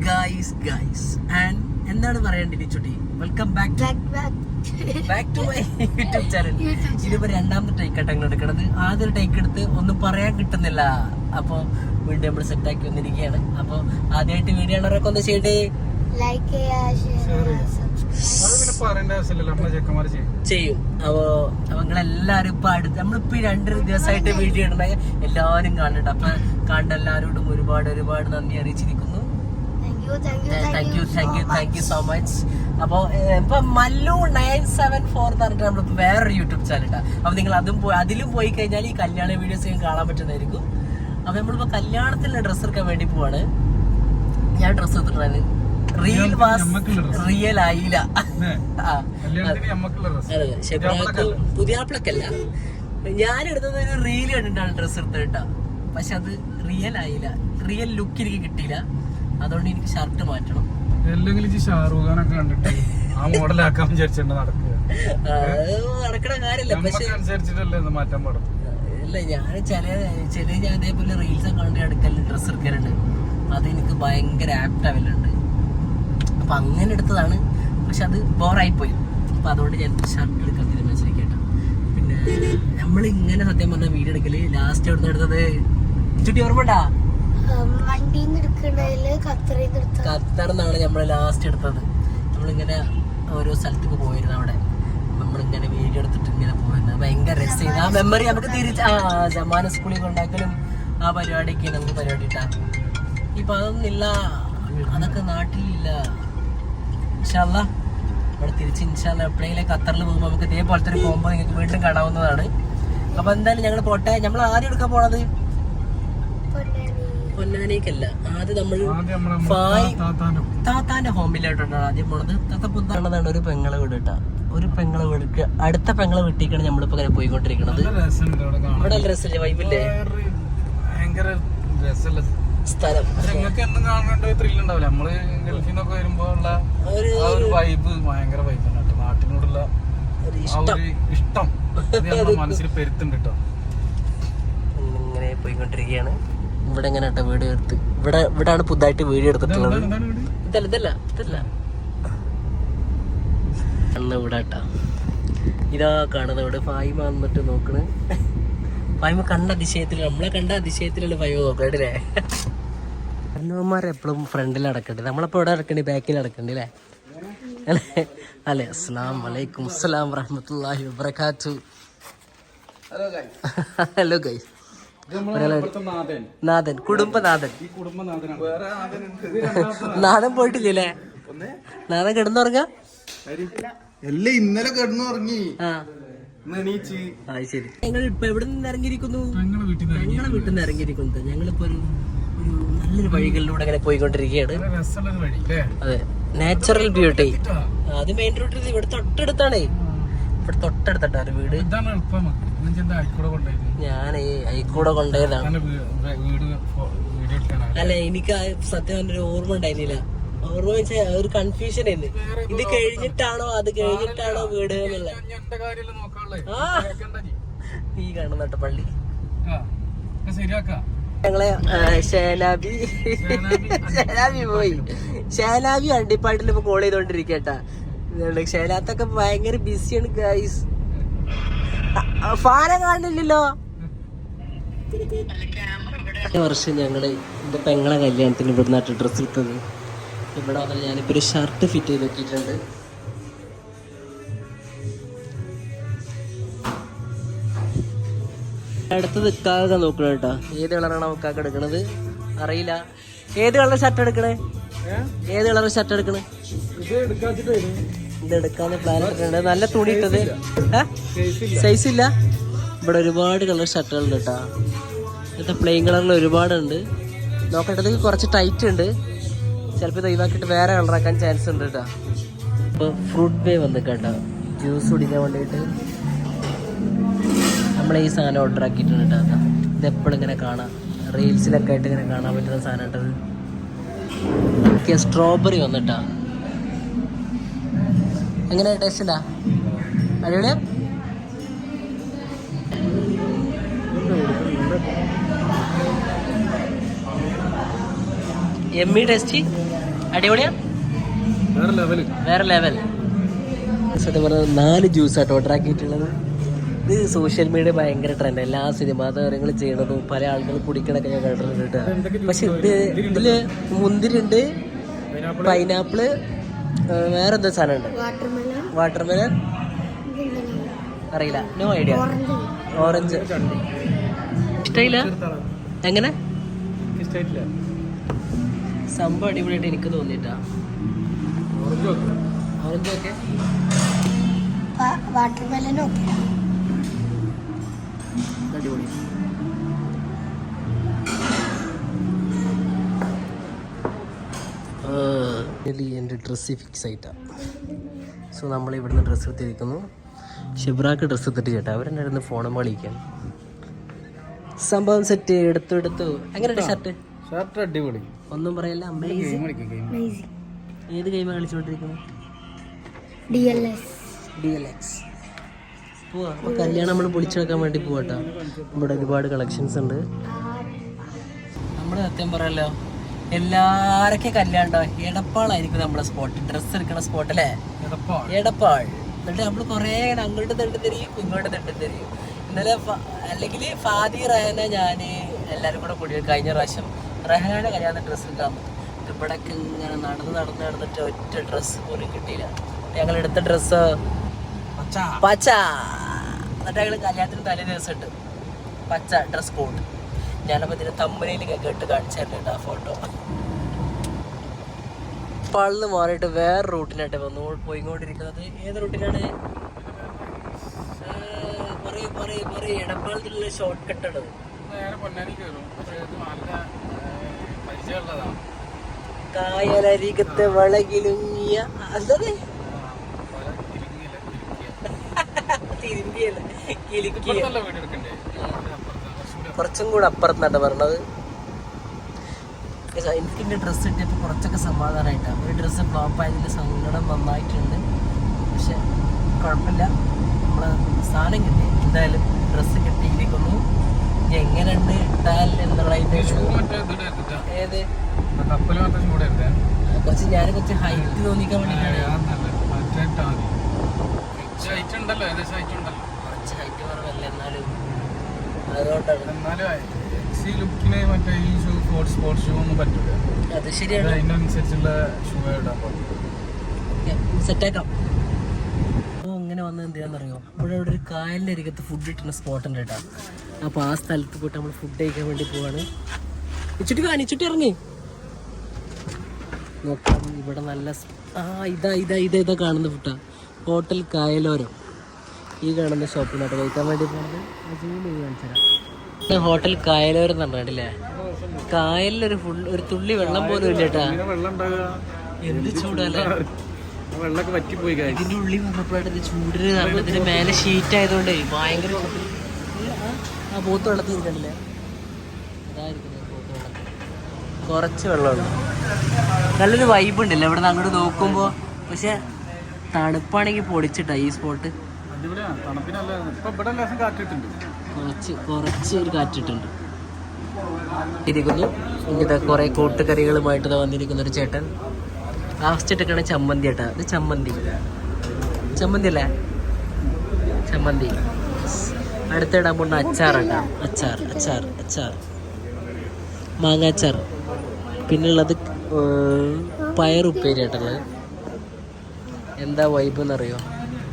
Guys and എന്താണ് പറയേണ്ടത് ചുട്ടി? Welcome back to my YouTube channel. ഇതിപ്പോ രണ്ടാമത്തെ ടേക്ക് ആയിട്ട് എടുക്കണത്. ആദ്യം ടേക്ക് എടുത്ത് ഒന്നും പറയാൻ കിട്ടുന്നില്ല. അപ്പൊ വീണ്ടും നമ്മൾ സെറ്റാക്കി വന്നിരിക്കുകയാണ്. അപ്പൊ ആദ്യമായിട്ട് വീഡിയോ ഉള്ളവരൊക്കെ ഒന്ന് ചെയ്യട്ടെ, ചെയ്യും. അപ്പൊ നിങ്ങളെല്ലാരും ഇപ്പൊ അടുത്ത് നമ്മളിപ്പോ 2 ദിവസമായിട്ട് വീഡിയോ ഇടണ എല്ലാവരും കാണുന്നുണ്ട്. അപ്പൊ കാണുന്ന എല്ലാവരോടും ഒരുപാട് നന്ദി അറിയിച്ചിരിക്കുന്നു. Thank you so much. അപ്പൊ ഇപ്പൊ മല്ലു 974 എന്ന് പറഞ്ഞിട്ട് നമ്മളിപ്പോ വേറൊരു യൂട്യൂബ് ചാനൽ ഉണ്ട്. അപ്പൊ നിങ്ങൾ അതിലും പോയി കഴിഞ്ഞാൽ ഈ കല്യാണ വീഡിയോസ് കാണാൻ പറ്റുന്നതായിരിക്കും. അപ്പൊ നമ്മളിപ്പോ കല്യാണത്തിന് ഡ്രസ്സ് എടുക്കാൻ വേണ്ടി പോവാണ്. ഞാൻ ഡ്രസ്സ് എടുത്തിട്ടുണ്ടായിരുന്നു. റിയൽ ആയില്ല. പുതിയാപ്പിളക്കല്ല, ഞാൻ എടുത്തത് ഒരു റീൽ കണ്ടിട്ടാണ് ഡ്രസ്സ് എടുത്തത് കേട്ടോ. പക്ഷെ അത് റിയൽ ആയില്ല. റിയൽ ലുക്ക് എനിക്ക് കിട്ടിയില്ല. അതുകൊണ്ട് എനിക്ക് ഷർട്ട് മാറ്റണം. ഷാറൂഖ് ഖാനൊക്കെ കണ്ടിട്ട് ആ മോഡലാക്കാൻ വിചാരിച്ചിട്ട് നടക്കണ കാര്യല്ല. പക്ഷെ മാറ്റാൻ പാടും. ഇല്ല, ഞാൻ ഞാൻ അതേപോലെ റീൽസ് ഒക്കെ കണ്ട് എടുക്കലുണ്ട്, ഡ്രസ്സ് എടുക്കലുണ്ട്. അത് എനിക്ക് ഭയങ്കര ആപ്റ്റ് ആവലുണ്ട്. അപ്പൊ അങ്ങനെ എടുത്തതാണ്. പക്ഷെ അത് ബോറായിപ്പോയി. അപ്പൊ അതുകൊണ്ട് ഞാൻ ഷർട്ട് എടുക്കാൻ തീരുമാനിച്ചിരിക്കട്ടോ. പിന്നെ നമ്മൾ ഇങ്ങനെ സത്യം പറഞ്ഞ വീഡിയോ എടുക്കല് ലാസ്റ്റ് എവിടെ നിന്ന് എടുത്തത് ചുട്ടി ഓർമ്മണ്ടാ? ഖത്തറിന്നാണ് നമ്മൾ ലാസ്റ്റ് എടുത്തത്. നമ്മളിങ്ങനെ ഓരോ സ്ഥലത്തേക്ക് പോയിരുന്നു. അവിടെ നമ്മളിങ്ങനെ വീഡിയോ എടുത്തിട്ട് ഇങ്ങനെ പോയിരുന്നു. ഭയങ്കര രസം. ആ മെമ്മറി നമുക്ക് തിരിച്ച് ജമാന സ്കൂളിൽ കൊണ്ടാക്കലും ആ പരിപാടിക്ക് നമുക്ക് പരിപാടി ഇട്ടാ. ഇപ്പൊ അതൊന്നുമില്ല, അതൊക്കെ നാട്ടിലില്ല. ഇൻഷാല്ലാ ഇവിടെ തിരിച്ച് ഇൻഷാല്ലാ എപ്പോഴെങ്കിലും ഖത്തറിൽ പോകുമ്പോൾ നമുക്ക് ഇതേപോലത്തെ ഒരു കോമ്പോ നിങ്ങൾക്ക് വീണ്ടും കാണാവുന്നതാണ്. അപ്പൊ എന്തായാലും ഞങ്ങൾ പോട്ടെ. നമ്മൾ ആദ്യം എടുക്കാൻ പോണത് പൊന്നാനിക്കല്ല. ആദ്യം നമ്മൾ താത്താന്റെ ഹോമിലോട്ടാണ് ആദ്യം പോണത്. താത്ത പുത്താണതാണ് ഒരു പെങ്ങളെ വീട് കേട്ടാ. ഒരു പെങ്ങളെ വീട് അടുത്ത പെങ്ങളെ വീട്ടിലേക്കാണ് നമ്മളിപ്പോ ഇങ്ങനെ പോയിക്കൊണ്ടിരിക്കുന്നത്. ഇവിടെ നല്ല രസമില്ലേ? വൈബില്ലേ? സ്ഥലം നിങ്ങൾക്ക് എന്നും കാണേണ്ട ത്രില്ല് ഉണ്ടാവില്ല. നമ്മള് ഗൾഫിൽ നിന്നൊക്കെ വരുമ്പോ ഉള്ള ഒരു വൈബ് ഭയങ്കര വൈബ് ആണ് കേട്ടോ. നാട്ടിനോടുള്ള ഇഷ്ടം മനസ്സിൽ പെരുത്തുണ്ട് കേട്ടോ. ഇങ്ങനെ പോയിക്കൊണ്ടിരിക്കുകയാണ്. ഇവിടെ എങ്ങനെ കേട്ടോ വീഡിയോ എടുത്ത് ഇവിടാണ് പുതുതായിട്ട് വീഡിയോ എടുത്തിട്ടുള്ളത്. ഇതല്ല അന്ന് ഇവിടെ കേട്ടാ. ഇതാ കാണുന്നത് ഇവിടെ ഫായിമ വന്നിട്ട് നോക്കണ്. ഫായിമ കണ്ട അതിശയത്തിൽ, നമ്മളെ കണ്ട അതിശയത്തിലുള്ള ഫായിമ നോക്കണ്ടല്ലേ. എപ്പോഴും ഫ്രണ്ടിൽ അടക്കണ്ടേ, നമ്മളപ്പോ ഇവിടെ അടക്കണ്ടേ, ബാക്കിൽ അടക്കണ്ടേ അല്ലേ? അല്ലെ. അസ്സലാം വലൈക്കും. അസ്സലാം വറഹ്മത്തുള്ളാഹി വബറകാതുഹു. Hello guys. നാഥൻ, കുടുംബനാഥൻ. നാഥൻ പോയിട്ടില്ലേ? നാഥൻ കിടന്നുറങ്ങാ? ഇന്നലെ കിടന്നുറങ്ങി. ശരി. ഞങ്ങൾ ഇപ്പൊ എവിടെ നിന്ന് ഇറങ്ങിയിരിക്കുന്നു? ഞങ്ങളെ വീട്ടിൽ നിന്ന് ഇറങ്ങിയിരിക്കുന്നത്. ഞങ്ങളിപ്പോ ഒരു നല്ലൊരു വഴികളിലൂടെ അങ്ങനെ പോയിക്കൊണ്ടിരിക്കുകയാണ്. അതെ, നാച്ചുറൽ ബ്യൂട്ടി. അത് മെയിൻ റോഡിൽ ഇവിടെ തൊട്ടടുത്താണേ. ഇവിടെ തൊട്ടടുത്തട്ടാ ഒരു വീട്. ഞാൻ അയിക്കൂടെ കൊണ്ടുപോയതാണ്. അല്ല, എനിക്ക് സത്യം ഒരു ഓർമ്മ ഉണ്ടായിരുന്നില്ല. ഓർമ്മ വെച്ചാൽ ഒരു കൺഫ്യൂഷൻ ആയിരുന്നു. ഇത് കഴിഞ്ഞിട്ടാണോ അത് കഴിഞ്ഞിട്ടാണോ വീട് എന്നുള്ള. ഈ കാണുന്ന പള്ളി ഞങ്ങളെ ഷേനാബി പോയി. ഷേനാബി അണ്ടിപ്പാട്ടിൽ ഇപ്പൊ കോൾ ചെയ്തോണ്ടിരിക്കട്ടാ. ഷേലാത്തൊക്കെ ഭയങ്കര ബിസിയാണ് ഗൈസ്. ഫാന കാണില്ലല്ലോ. വർഷം ഞങ്ങള് എന്റെ പെങ്ങളെ കല്യാണത്തിന് ഇവിടെ നാട്ടിൽ ഡ്രസ്സ് ഇട്ടത്. ഇവിടെ വന്നിട്ട് ഞാനിപ്പോ ഒരു ഷർട്ട് ഫിറ്റ് ചെയ്ത് വെക്കിയിട്ടുണ്ട്. അടുത്തത് ഇക്കാക്ക നോക്കണം കേട്ടോ. ഏത് കളറാണ് ഇക്കാക്ക എടുക്കണത് അറിയില്ല. ഏത് കളർ ഷർട്ട് എടുക്കണേ? ഏത് കളർ ഷർട്ട് എടുക്കണേ? ഇത് എടുക്കാന്ന് പ്ലാൻ ഇട്ടിട്ടുണ്ട്. നല്ല തുണി ഇട്ടത്. സൈസ് ഇല്ല. ഇവിടെ ഒരുപാട് കളർ ഷർട്ടുകളുണ്ട് കേട്ടോ. ഇന്നത്തെ പ്ലെയിൻ കളറിൽ ഒരുപാടുണ്ട്. നോക്കേണ്ടത് കുറച്ച് ടൈറ്റ് ഉണ്ട്. ചിലപ്പോൾ ഇത് ഒഴിവാക്കിയിട്ട് വേറെ കളറാക്കാൻ ചാൻസ് ഉണ്ട് കേട്ടോ. ഇപ്പോൾ ഫ്രൂട്ട് ബേ വന്ന് കേട്ടോ, ജ്യൂസ് കുടിക്കാൻ വേണ്ടിയിട്ട് നമ്മൾ ഈ സാധനം ഓർഡർ ആക്കിയിട്ടുണ്ട് കേട്ടോ. ഇതെപ്പോഴും ഇങ്ങനെ കാണാം, റീൽസിലൊക്കെ ആയിട്ട് ഇങ്ങനെ കാണാൻ പറ്റുന്ന സാധനം കേട്ടത്. എനിക്ക് സ്ട്രോബെറി വന്നിട്ടാ. എങ്ങനെ ടേസ്റ്റ് ഉണ്ടാ? അടിപൊളിയാ. എമ്മി ടേസ്റ്റി അടിപൊളിയാ, വേറെ ലെവൽ. സത്യം പറഞ്ഞാൽ 4 ജ്യൂസാട്ടോ ഓർഡർ ആക്കിയിട്ടുള്ളത്. ഇത് സോഷ്യൽ മീഡിയ ഭയങ്കര ട്രെൻഡ്, എല്ലാ സിനിമാ താരങ്ങളും ചെയ്യണതും പല ആളുകൾ കുടിക്കണൊക്കെ ഞാൻ കണ്ടിട്ടുണ്ട്. പക്ഷെ ഇതില് മുന്തിരി ഉണ്ട്, പൈനാപ്പിള്, വേറെ എന്താ സാധനം ഉണ്ട്, വാട്ടർമെലൺ അറിയില്ല, നോ ഐഡിയ. ഓറഞ്ച് ഇഷ്ടമില്ല. എങ്ങനെ സംഭവം അടിപൊളിയായിട്ട് എനിക്ക് തോന്നിട്ടാ. ഓറഞ്ച് ഓക്കെ, അടിപൊളി. എൻ്റെ ഡ്രസ്സ് ഫിക്സ് ആയിട്ടാ. സോ നമ്മൾ ഇവിടുന്ന് ഡ്രസ്സ് എടുത്തിരിക്കുന്നു. ഷിബ്രാക്ക് ഡ്രസ്സ് എടുത്തിട്ട് ചേട്ടാ, അവരെന്നായിരുന്നു ഫോണും വിളിക്കാൻ. സംഭവം സെറ്റ് എടുത്തു. എങ്ങനെയുണ്ട് ഷർട്ട്? അടിപൊളി, ഒന്നും പറയല്ല. ഏത് ഗെയിമാണ് കളിച്ചുകൊണ്ടിരിക്കുന്നത്? DLX. പോവാ. അപ്പോൾ കല്യാണം നമ്മൾ പൊളിച്ചെടുക്കാൻ വേണ്ടി പോവാട്ടോ. ഇവിടെ ഒരുപാട് കളക്ഷൻസ് ഉണ്ട്. നമ്മൾ സത്യം പറയല്ലോ, എല്ലാരൊക്കെ കല്യാണം ഉണ്ടാവും എടപ്പാളായിരിക്കും നമ്മളെ സ്പോട്ട്, ഡ്രസ്സ് എടുക്കണ സ്പോട്ട് അല്ലേ, എടപ്പാൾ. എന്നിട്ട് നമ്മൾ കുറേ അങ്ങോട്ട് തട്ടിത്തരിയും ഇങ്ങോട്ട് തട്ടിത്തരിയും. ഇന്നലെ അല്ലെങ്കിൽ ഫാദി റഹന ഞാൻ എല്ലാവരും കൂടെ കൂടി കഴിഞ്ഞ പ്രാവശ്യം റഹനാൻ്റെ കല്യാണം ഡ്രസ്സ് എടുക്കാൻ ഇവിടേക്ക് ഇങ്ങനെ നടന്നിട്ട് ഒറ്റ ഡ്രസ്സ് പോലും കിട്ടിയില്ല. ഞങ്ങൾ എടുത്ത ഡ്രസ്സ് പച്ച. എന്നിട്ട് ഞങ്ങൾ കല്യാണത്തിന് തലേ ദിവസം ഇട്ട് പച്ച ഡ്രസ് കോഡ്. ഞാനപ്പോൾ ഇതിന് തമ്പനയിൽ കേട്ട് കാണിച്ചായിരുന്നു ആ ഫോട്ടോ. പള്ളിന്ന് മാറിയിട്ട് വേറെ റൂട്ടിനായിട്ട് വന്നു പോയിക്കൊണ്ടിരിക്കുന്നത്. ഏത് റൂട്ടിനാണ്? പറയൂ. എടപ്പാളത്തിലുള്ള ഷോർട്ട് കട്ട് ആണ്. കായലരികത്തെ വളകിലുങ്ങിയ കുറച്ചും കൂടെ അപ്പുറത്തുനിന്നാണ് പറഞ്ഞത്. എനിക്ക് എൻ്റെ ഡ്രസ്സ് കിട്ടിയപ്പോൾ കുറച്ചൊക്കെ സമാധാനമായിട്ടാണ്. ഒരു ഡ്രസ്സ് ഫ്ലോപ്പായതിൻ്റെ സങ്കടം നന്നായിട്ടുണ്ട്. പക്ഷെ കുഴപ്പമില്ല, നമ്മൾ സാധനം കിട്ടി. എന്തായാലും ഡ്രസ്സ് കിട്ടിയിരിക്കുന്നു. ഇനി എങ്ങനെയുണ്ട് ഇട്ടാൽ എന്നുള്ളതിൻ്റെ ഏത് കുറച്ച് ഞാൻ കുറച്ച് ഹൈറ്റ് തോന്നിക്കാൻ വേണ്ടിയിട്ടാണ്. കുറച്ച് ഹൈറ്റ് കുറവല്ല എന്നാലും അതുകൊണ്ടാണ്. അത് ശരിയാണ്, സെറ്റാക്കാം. അപ്പോൾ അങ്ങനെ വന്നത് എന്തിനാണെന്നറിയോ, ഇവിടെ ഒരു കായലിൻ്റെ അരികത്ത് ഫുഡ് കിട്ടുന്ന സ്പോട്ടുണ്ട് കേട്ടോ. അപ്പോൾ ആ സ്ഥലത്ത് പോയിട്ട് നമ്മൾ ഫുഡ് കഴിക്കാൻ വേണ്ടി പോവാണ്. ഇച്ചിട്ട് ഇറങ്ങി നോക്കാം. ഇവിടെ നല്ല ഇതാ കാണുന്ന ഫുഡാ, ഹോട്ടൽ കായലോരം. ഈ കാണുന്ന ഷോപ്പിനകത്ത് കഴിക്കാൻ വേണ്ടി പോകുന്നത് കാണിച്ചുതരാം. ഹോട്ടൽ കായലോരം എന്ന് പറഞ്ഞിട്ടില്ലേ, കായലിലൊരു ഒരു തുള്ളി വെള്ളം പോലും ഇല്ല കേട്ടാ. എന്ത് ചൂടല്ലേ, ഇതിന്റെ ഉള്ളിൽ വന്നപ്പോഴായിട്ട് ഇത് ചൂടിന് ഇതിന്റെ മേലെ ഷീറ്റ് ആയതുകൊണ്ട് ഭയങ്കര ആ പോത്ത് വെള്ളത്തിൽ ഇരിക്കണ്ടല്ലേ, അതായിരിക്കും പോത്ത് വെള്ളത്തിൽ കുറച്ച് വെള്ളമുണ്ട്. നല്ലൊരു വൈബ് ഉണ്ടല്ലോ ഇവിടെ നിന്ന് അങ്ങോട്ട് നോക്കുമ്പോൾ. പക്ഷെ തണുപ്പാണെങ്കിൽ പൊളിച്ചിട്ടാ ഈ സ്പോട്ട്. കുറച്ച് ഒരു കാറ്റിട്ടുണ്ട് ഇരിക്കുന്നു. ഇങ്ങനത്തെ കുറെ കൂട്ടുകറികളുമായിട്ട് വന്നിരിക്കുന്ന ഒരു ചേട്ടൻ. ലാസ്റ്റ് ഇട്ടൊക്കെയാണ് ചമ്മന്തി കേട്ടാ. ഇത് ചമ്മന്തി അല്ലേ, ചമ്മന്തി. അടുത്തിടാൻ പോകുന്ന അച്ചാർ കേട്ടാ, അച്ചാർ മാങ്ങാച്ചാർ. പിന്നുള്ളത് പയറുപ്പേരി കേട്ടത്. എന്താ വൈബ് എന്നറിയോ,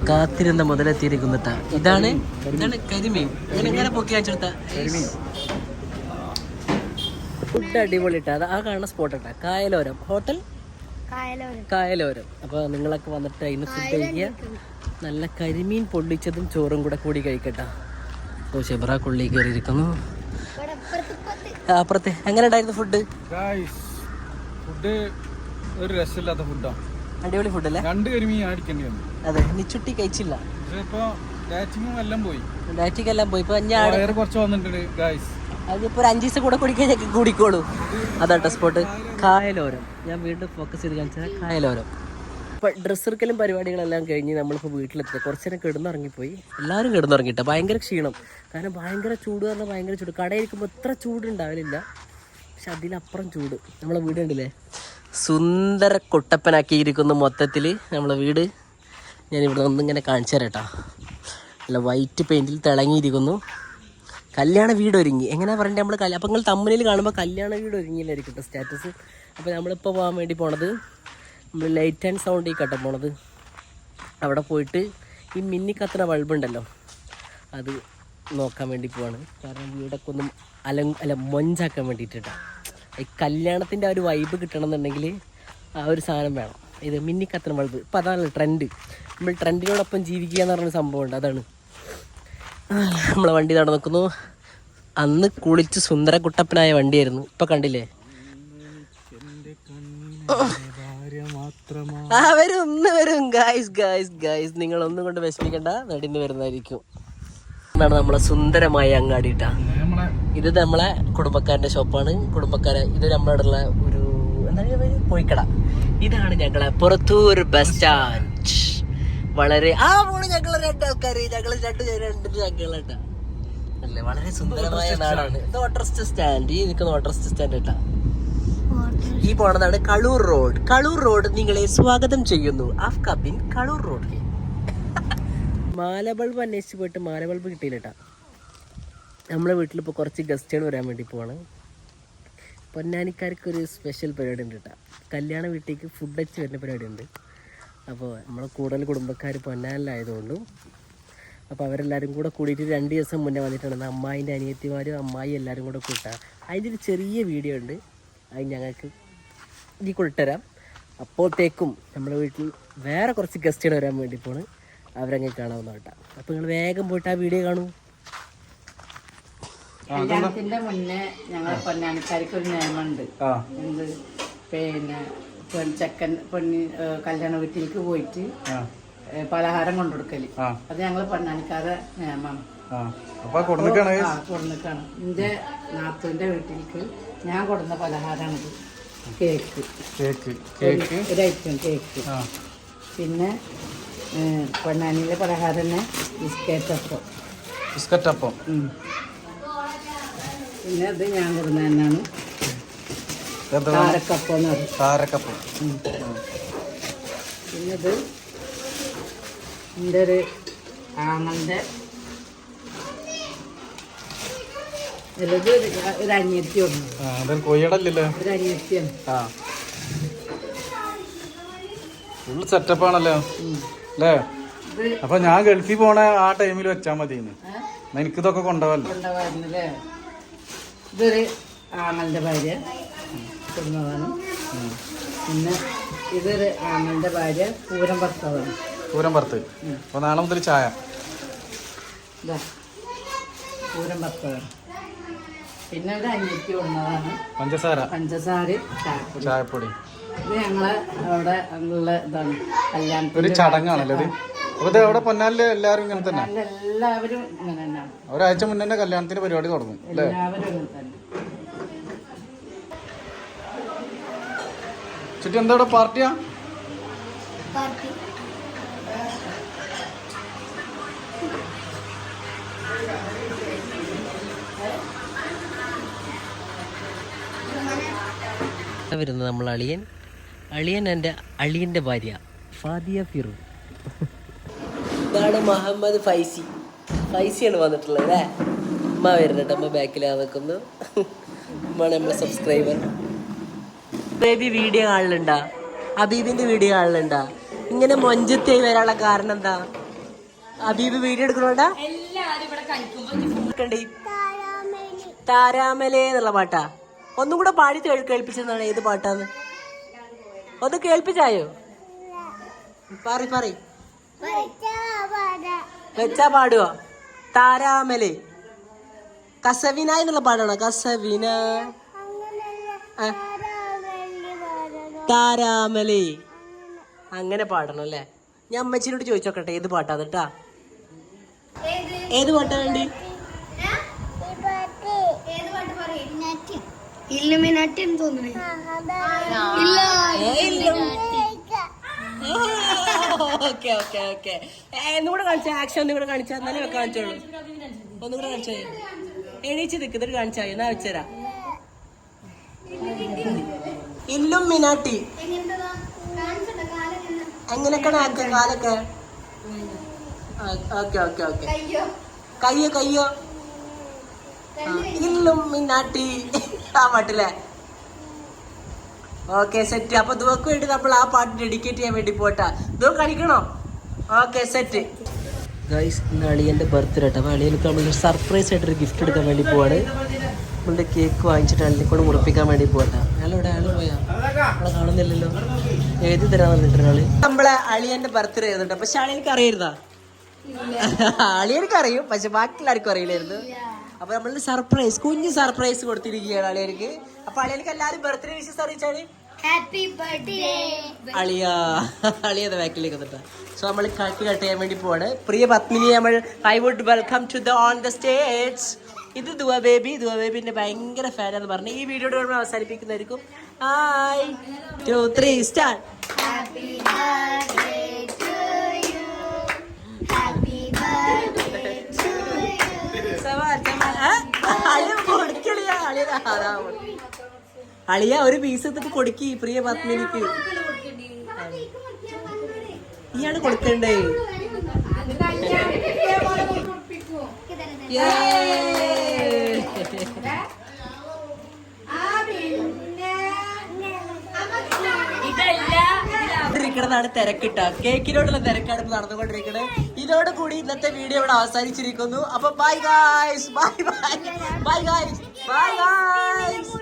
കാത്തിരുന്ന മുതലെത്തിയിരിക്കുന്നിട്ടാ. ഇതാണ് കരിമീൻ. ഇങ്ങനെ പൊക്കി വെച്ചെടുത്ത ഫുഡ് അടിപൊളി ഇട്ടാ. ആ കാണുന്ന സ്പോട്ട് ഇട്ടാ, കായലോരം ഹോട്ടൽ കായലോരം. അപ്പോൾ നിങ്ങളൊക്കെ വന്നിട്ട് അതിന് ഫുഡ് കഴിക്കുക. നല്ല കരിമീൻ പൊള്ളിച്ചതും ചോറും കൂടി കഴിക്കട്ടാ. അപ്പോൾ ഷെബ്രാക്കുള്ളി കയറിയിരിക്കുന്നു. അപ്പുറത്തെ എങ്ങനെ ഉണ്ടായിരുന്നു ഫുഡ്? ഒരു രസമില്ലാത്ത ഫുഡാണ്. അടിപൊളി ഫുഡ് അല്ലേ? 2 കരിമീൻ അടിക്കേണ്ടി വന്നു. അതെ, നിച്ചുട്ടി കഴിച്ചില്ല. എല്ലാം പോയി. ഇപ്പൊ ഞാൻ കുറച്ച് വന്നിട്ടുണ്ട് ഗായ്സ്. അതിപ്പോ ഒരു 5 ദിവസം കൂടെ കുടിക്കാൻ കൂടിക്കോളൂ. അതാട്ടോ സ്പോട്ട് കായലോരം. ഞാൻ വീണ്ടും ഫോക്കസ് ചെയ്ത് കാണിച്ചത് കായലോരം. ഇപ്പം ഡ്രസ്സ് എടുക്കലും പരിപാടികളെല്ലാം കഴിഞ്ഞ് നമ്മളിപ്പോൾ വീട്ടിലെത്തി. കുറച്ച് നേരം കിടന്നുറങ്ങിപ്പോയി. എല്ലാവരും കിടന്നുറങ്ങിയിട്ടാണ്. ഭയങ്കര ക്ഷീണം. കാരണം ഭയങ്കര ചൂട് പറഞ്ഞാൽ ഭയങ്കര ചൂട്. കടയിരിക്കുമ്പോൾ ഇത്ര ചൂടുണ്ടാവലില്ല. പക്ഷെ അതിലപ്പുറം ചൂട്. നമ്മളെ വീട് കണ്ടില്ലേ, സുന്ദര കുട്ടപ്പനാക്കിയിരിക്കുന്നു മൊത്തത്തിൽ നമ്മളെ വീട്. ഞാനിവിടെ ഒന്നിങ്ങനെ കാണിച്ചു തരാം കേട്ടോ. അല്ല വൈറ്റ് പെയിൻറ്റിൽ തിളങ്ങിയിരിക്കുന്നു. കല്യാണ വീട് ഒരുങ്ങി എങ്ങനെയാണ് പറയണ്ടേ നമ്മൾ അപ്പോൾ നിങ്ങൾ തമ്മിൽ കാണുമ്പോൾ കല്യാണ വീട് ഒരുങ്ങിയില്ലായിരിക്കും കേട്ടോ സ്റ്റാറ്റസ്. അപ്പോൾ നമ്മളിപ്പോൾ പോകാൻ വേണ്ടി പോണത് നമ്മൾ ലൈറ്റ് ആൻഡ് സൗണ്ട് ഈ കട്ട പോണത്. അവിടെ പോയിട്ട് ഈ മിന്നി കത്തുന്ന ബൾബുണ്ടല്ലോ അത് നോക്കാൻ വേണ്ടി പോവാണ്. കാരണം വീടൊക്കെ ഒന്നും അല്ല മൊഞ്ചാക്കാൻ വേണ്ടിയിട്ടാണ്. ഈ കല്യാണത്തിൻ്റെ ആ ഒരു വൈബ് കിട്ടണമെന്നുണ്ടെങ്കിൽ ആ ഒരു സാധനം വേണം. ഇത് മിന്നി കത്തുന്ന ബൾബ്. ഇപ്പോൾ അതാണ് ട്രെൻഡ്. നമ്മൾ ട്രെൻഡിനോടൊപ്പം ജീവിക്കുക എന്ന് പറഞ്ഞൊരു സംഭവമുണ്ട്. അതാണ് നമ്മളെ വണ്ടി നടന്നു നിൽക്കുന്നു. അന്ന് കുളിച്ച് സുന്ദര കുട്ടപ്പനായ വണ്ടിയായിരുന്നു. ഇപ്പം കണ്ടില്ലേ വരും ഗായ്സ് നിങ്ങൾ ഒന്നും കൊണ്ട് വിഷമിക്കണ്ട, നടന്ന് വരുന്നതായിരിക്കും. എന്നാണ് നമ്മളെ സുന്ദരമായ അങ്ങാടിട്ടാ. ഇത് നമ്മളെ കുടുംബക്കാരന്റെ ഷോപ്പാണ്. ഇത് നമ്മുടെ ഉള്ള ഒരു എന്താണ് കോഴിക്കട. ഇതാണ് ഞങ്ങളെ പുറത്തൂർ ബസ് സ്റ്റാൻഡ്. വളരെ ഞങ്ങള് രണ്ടാൾക്കാര് രണ്ട് ചങ്കളാട്ടാ അല്ലേ. വളരെ സുന്ദരമായ നാടാണ്. ഇത് ഓട്ടോറിക്ഷ സ്റ്റാൻഡ്. ഈ നിൽക്കുന്ന ഓട്ടോറിക്ഷ സ്റ്റാൻഡ് കേട്ടാ. ഈ പോണതാണ് കളൂർ റോഡ്. കളൂർ റോഡ് നിങ്ങളെ സ്വാഗതം ചെയ്യുന്നു. ആഫ്ക ബിൻ കളൂർ റോഡ്. മാല ബൾബ് അന്വേഷിച്ച് പോയിട്ട് മാല ബൾബ് കിട്ടിയില്ല കേട്ടാ. നമ്മളെ വീട്ടിലിപ്പോൾ കുറച്ച് ഗസ്റ്റുകൾ വരാൻ വേണ്ടി പോവാണ്. പൊന്നാനിക്കാർക്കൊരു സ്പെഷ്യൽ പരിപാടി ഉണ്ട് കേട്ടോ. കല്യാണ വീട്ടിലേക്ക് ഫുഡ് വെച്ച് വരുന്ന പരിപാടി ഉണ്ട്. അപ്പോൾ നമ്മളെ കൂടുതൽ കുടുംബക്കാർ പൊന്നാനിലായതുകൊണ്ടും അപ്പോൾ അവരെല്ലാവരും കൂടെ കൂടിയിട്ട് 2 ദിവസം മുന്നേ വന്നിട്ടുണ്ട്. അമ്മായിൻ്റെ അനിയത്തിമാരും അമ്മായി എല്ലാവരും കൂടെ കൂട്ടാം. അതിൻ്റെ ഒരു ചെറിയ വീഡിയോ ഉണ്ട്. അത് ഞങ്ങൾക്ക് ഈ കൊണ്ടുതരാം. അപ്പോഴത്തേക്കും നമ്മുടെ വീട്ടിൽ വേറെ കുറച്ച് ഗസ്റ്റുകൾ വരാൻ വേണ്ടി പോണ്. അവരങ്ങനെ കാണാവുന്ന കേട്ടോ. അപ്പോൾ നിങ്ങൾ വേഗം പോയിട്ട് ആ വീഡിയോ കാണൂ. കല്യാണത്തിന്റെ മുന്നേ ഞങ്ങളെ പൊന്നാനിക്കാർക്ക് ഒരു നിയമമുണ്ട്. എന്ത് പിന്നെ പെണ്ണ് കല്യാണ വീട്ടിലേക്ക് പോയിട്ട് പലഹാരം കൊണ്ടുകൊടുക്കല്. അത് ഞങ്ങള് പൊന്നാനിക്കാരെ നിയമമാണ്. കൊടുക്കാണ്. എന്റെ നാത്തൂന്റെ വീട്ടിലേക്ക് ഞാൻ കൊടുന്ന പലഹാരമാണിത്. കേക്ക് ഒരു ഐറ്റം കേക്ക്. പിന്നെ പൊന്നാനിയിലെ പലഹാരം തന്നെ ബിസ്ക്കറ്റപ്പം. പിന്നെ ഇത് ഞാൻ കൊടുന്ന തന്നെയാണ് കാരക്കപ്പം. പിന്നെ ഇത് എൻ്റെ ഒരു ആങ്ങളുടെ ഒരു അനിയത്തി ഒരു അനിയത്തിയാണ്. ഫുൾ സെറ്റപ്പാണല്ലോ അല്ലേ. അപ്പൊ ഞാൻ ഗൾഫിൽ പോണ ആ ടൈമിൽ വെച്ചാ മതി. എനിക്കിതൊക്കെ കൊണ്ടുപോകാറുണ്ടല്ലേ. ഇതൊരു ആങ്ങളുടെ ഭാര്യ കൊണ്ടുപോകാണ്. പിന്നെ ഇതൊരു ആങ്ങളുടെ ഭാര്യ പൂരം ഭർത്താവ്. അപ്പൊ നാളെ മുതൽ ചായ പൂരം ഭർത്താവ്. പിന്നെ ഒരു അനിയത്തി കൊണ്ടുപോകാണ് പഞ്ചസാര ചായപ്പൊടി. ഇത് ഞങ്ങളെ അവിടെ ഉള്ള ഇതാണ് കല്യാണത്തിന് ഒരു ചടങ്ങാണല്ലോ ഇത്. അപ്പൊ ഇത് അവിടെ പൊന്നാലില് എല്ലാവരും ഇങ്ങനെ തന്നെ. എല്ലാവരും ഇങ്ങനെ തന്നെയാണ്. ഒരാഴ്ച മുന്നേ കല്യാണത്തിന് പരിപാടി തുടങ്ങും. എല്ലാവരും ഇങ്ങനെ തന്നെ. ചുറ്റും എന്താ ഇവിടെ പാർട്ടിയാ? വരുന്നത് നമ്മൾ അളിയൻ എൻ്റെ അളിയൻ്റെ ഭാര്യ ഫാദിയ ഫിറു. ഇതാണ് മുഹമ്മദ് ഫൈസിയാണ് വന്നിട്ടുള്ളത് അല്ലേ. അമ്മ വരുന്നുണ്ട്. അമ്മ ബാക്കിലാണ് നിൽക്കുന്നു. അമ്മയാണ് നമ്മളെ സബ്സ്ക്രൈബർ. ബേബി വീഡിയോ കാണലുണ്ടാ? അബീബിൻ്റെ വീഡിയോ കാണലുണ്ടാ? ഇങ്ങനെ മൊഞ്ചത്തായി വരാനുള്ള കാരണം എന്താ? അബീബ് വീഡിയോ എടുക്കണോണ്ടാ? താരാമലേ എന്നുള്ള പാട്ടാ. ഒന്നും കൂടെ പാടി കേൾപ്പിച്ചതാണ്. ഏത് പാട്ടാന്ന് ഒന്ന് കേൾപ്പിച്ചായോ? പറ വെച്ചാ പാടുവോ? താരാമലേ കസവിന എന്നുള്ള പാടാണോ? കസവിന താരാമലേ അങ്ങനെ പാടണം അല്ലേ. ഞാൻ അമ്മച്ചിനോട് ചോദിച്ചോക്കട്ടെ ഏത് പാട്ടാന്ന് കേട്ടാ. ഏത് പാട്ടാ വേണ്ടി? ഒന്നുകൂടെ കാണിച്ചാ ആക്ഷൻ ഒന്നുകൂടെ കാണിച്ചാ എന്നാലേ കാണിച്ചോളൂ. ഒന്നുകൂടെ കാണിച്ചോ. എണീച്ച് നിൽക്കുന്നൊരു കാണിച്ചാ എന്നാ വെച്ചരാ. ഇല്ലുമിനാട്ടി. എങ്ങനെയൊക്കെയാണ് ആക്കുക കാലൊക്കെ? Okay okay okay. കയ്യോ കയ്യോ ഇല്ലുമിനാട്ടി ആ പാട്ടില്ലേ? Okay set. അപ്പൊ ദുവക്ക് വേണ്ടി നമ്മൾ ആ പാട്ട് ഡെഡിക്കേറ്റ് ചെയ്യാൻ വേണ്ടി പോട്ടാ. ദുവ കളിക്കണോ? Okay set. ഗൈസ്, ഇന്ന് അളിയൻ്റെ ബർത്ത്ഡേ കേട്ടോ. അപ്പോൾ അളിയനക്ക് നമ്മൾ സർപ്രൈസ് ആയിട്ടൊരു ഗിഫ്റ്റ് എടുക്കാൻ വേണ്ടി പോവാണ്. നമ്മളുടെ കേക്ക് വാങ്ങിച്ചിട്ട് അളിനെക്കൊണ്ട് മുറിപ്പിക്കാൻ വേണ്ടി പോകട്ടെ. അയാളിവിടെ അയാൾ പോയാ നമ്മളെ കാണുന്നില്ലല്ലോ. എഴുതി തരാന്ന് പറഞ്ഞിട്ട് ആള് നമ്മളെ അളിയൻ്റെ ബർത്ത്ഡേ ആയിരുന്നുണ്ട്. പക്ഷെ അളിയനക്ക് അറിയരുതാ? അളിയനക്ക് അറിയും, പക്ഷെ ബാക്കിയുള്ളവർക്കും അറിയില്ലായിരുന്നു. അപ്പൊ നമ്മളുടെ സർപ്രൈസ്, കുഞ്ഞ് സർപ്രൈസ് കൊടുത്തിരിക്കുകയാണ് അളിയനക്ക്. അപ്പൊ അളിയനക്ക് എല്ലാവരും ബർത്ത്ഡേ വിഷസ് അറിയിച്ചാണ്. ഹാപ്പി ബർത്ത്ഡേ അളിയത് ബാക്കിലേക്ക് വന്നിട്ടാ. സോ നമ്മൾ കേക്ക് കട്ട് ചെയ്യാൻ വേണ്ടി പോവാണ്. പ്രിയ പത്മിനി, നമ്മൾ I would welcome to the on the stage. ഇത് ദുവ ബേബി. ദുവ ബേബിന്റെ ഭയങ്കര ഫാനാന്ന് പറഞ്ഞു. ഈ വീഡിയോയുടെ നമ്മൾ അവസാനിപ്പിക്കുന്നതായിരിക്കും. 1 2 3 start. Happy birthday to you happy birthday to അളിയ ഒരു പീസ് എടുത്തിട്ട് കൊടുക്കി പ്രിയ പത്മിനിക്ക്. ഇയാണ് കൊടുക്കണ്ടേ? ാണ് തിരക്കിട്ട. കേക്കിനോടുള്ള തിരക്കാണ് ഇപ്പൊ നടന്നുകൊണ്ടിരിക്കുന്നത്. ഇതോടുകൂടി ഇന്നത്തെ വീഡിയോ ഇവിടെ അവസാനിച്ചിരിക്കുന്നു. അപ്പൊ bye guys, bye bye, bye guys, bye guys.